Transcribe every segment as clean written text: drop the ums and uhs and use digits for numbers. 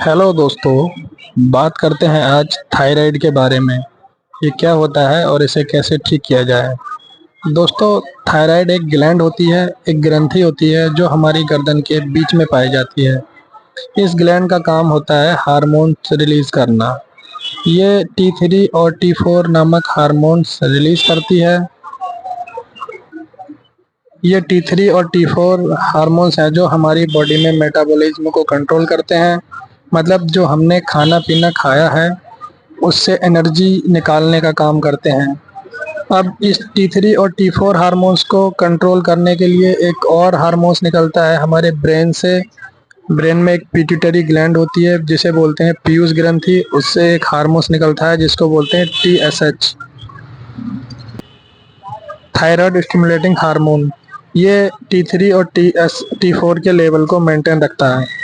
Hello दोस्तों, बात करते हैं आज थायराइड के बारे में। ये क्या होता है और इसे कैसे ठीक किया जाए। दोस्तों, थायराइड एक ग्लैंड होती है, एक ग्रंथि होती है जो हमारी गर्दन के बीच में पाई जाती है। इस ग्लैंड का काम होता है हार्मोन्स रिलीज करना। ये T3 और T4 नामक हार्मोन्स रिलीज करती है। ये T3 और T4 हार्मोन्स हैं जो हमारी बॉडी में मेटाबॉलिज्म को कंट्रोल करते हैं। मतलब जो हमने खाना पीना खाया है उससे एनर्जी निकालने का काम करते हैं। अब इस T3 और T4 हार्मोन्स को कंट्रोल करने के लिए एक और हार्मोन्स निकलता है हमारे ब्रेन से। ब्रेन में एक पिट्यूटरी ग्लैंड होती है जिसे बोलते हैं पीयूष ग्रंथि। उससे एक हार्मोन्स निकलता है जिसको बोलते हैं TSH, थायराइड स्टिमुलेटिंग हार्मोन। ये T3 और T4 के लेवल को मेंटेन रखता है।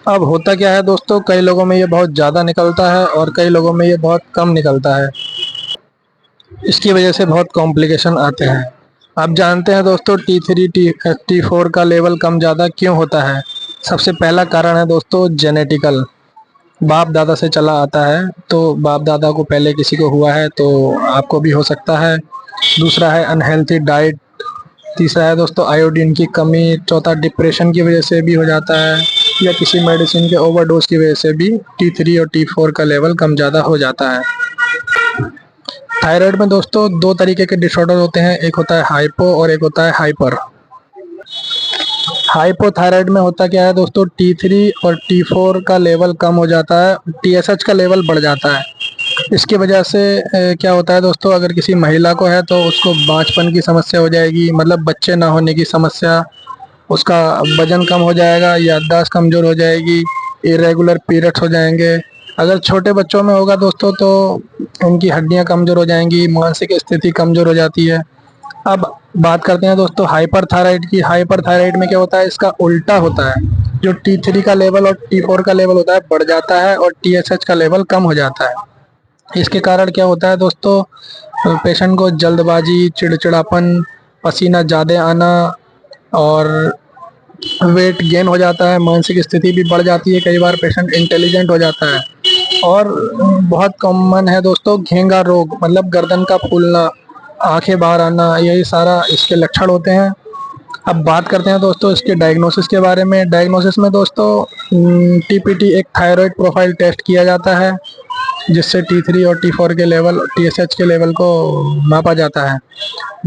अब होता क्या है दोस्तों, कई लोगों में ये बहुत ज़्यादा निकलता है और कई लोगों में ये बहुत कम निकलता है। इसकी वजह से बहुत कॉम्प्लिकेशन आते हैं। आप जानते हैं दोस्तों T4 का लेवल कम ज़्यादा क्यों होता है। सबसे पहला कारण है दोस्तों जेनेटिकल, बाप दादा से चला आता है। तो बाप दादा को पहले किसी को हुआ है तो आपको भी हो सकता है। दूसरा है अनहेल्थी डाइट। तीसरा है दोस्तों आयोडीन की कमी। चौथा डिप्रेशन की वजह से भी हो जाता है या किसी मेडिसिन के ओवरडोज की वजह से भी T3 और T4 का लेवल कम ज़्यादा हो जाता है। थायराइड में दोस्तों दो तरीके के डिसऑर्डर होते हैं, एक होता है हाइपो और एक होता है हाइपर। हाइपोथायराइड में होता क्या है दोस्तों, T3 और T4 का लेवल कम हो जाता है, TSH का लेवल बढ़ जाता है। इसकी वजह से क्या होता है दोस्तों, अगर किसी महिला को है तो उसको बांझपन की समस्या हो जाएगी, मतलब बच्चे ना होने की समस्या। उसका वजन कम हो जाएगा, याददाश्त कमज़ोर हो जाएगी, इरेगुलर पीरियड्स हो जाएंगे। अगर छोटे बच्चों में होगा दोस्तों तो उनकी हड्डियां कमज़ोर हो जाएंगी, मानसिक स्थिति कमज़ोर हो जाती है। अब बात करते हैं दोस्तों हाइपर थायराइड की। हाइपर थायराइड में क्या होता है, इसका उल्टा होता है। जो T3 का लेवल और T4 का लेवल होता है बढ़ जाता है और TSH का लेवल कम हो जाता है। इसके कारण क्या होता है दोस्तों, पेशेंट को जल्दबाजी, चिड़चिड़ापन, पसीना ज़्यादा आना और वेट गेन हो जाता है। मानसिक स्थिति भी बढ़ जाती है, कई बार पेशेंट इंटेलिजेंट हो जाता है। और बहुत कॉमन है दोस्तों घेंगा रोग, मतलब गर्दन का फूलना, आंखें बाहर आना, यही सारा इसके लक्षण होते हैं। अब बात करते हैं दोस्तों इसके डायग्नोसिस के बारे में। डायग्नोसिस में दोस्तों TPT एक थायराइड प्रोफाइल टेस्ट किया जाता है जिससे T3 और T4 के लेवल, TSH के लेवल को मापा जाता है।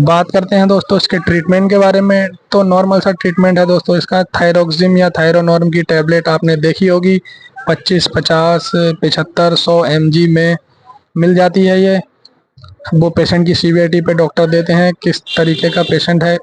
बात करते हैं दोस्तों इसके ट्रीटमेंट के बारे में। तो नॉर्मल सा ट्रीटमेंट है दोस्तों इसका, थायरोक्सिम या थायरोनॉर्म की टैबलेट आपने देखी होगी, 25, 50, 75, 100 mg में मिल जाती है ये। वो पेशेंट की सीवियरिटी पे डॉक्टर देते हैं किस तरीके का पेशेंट है।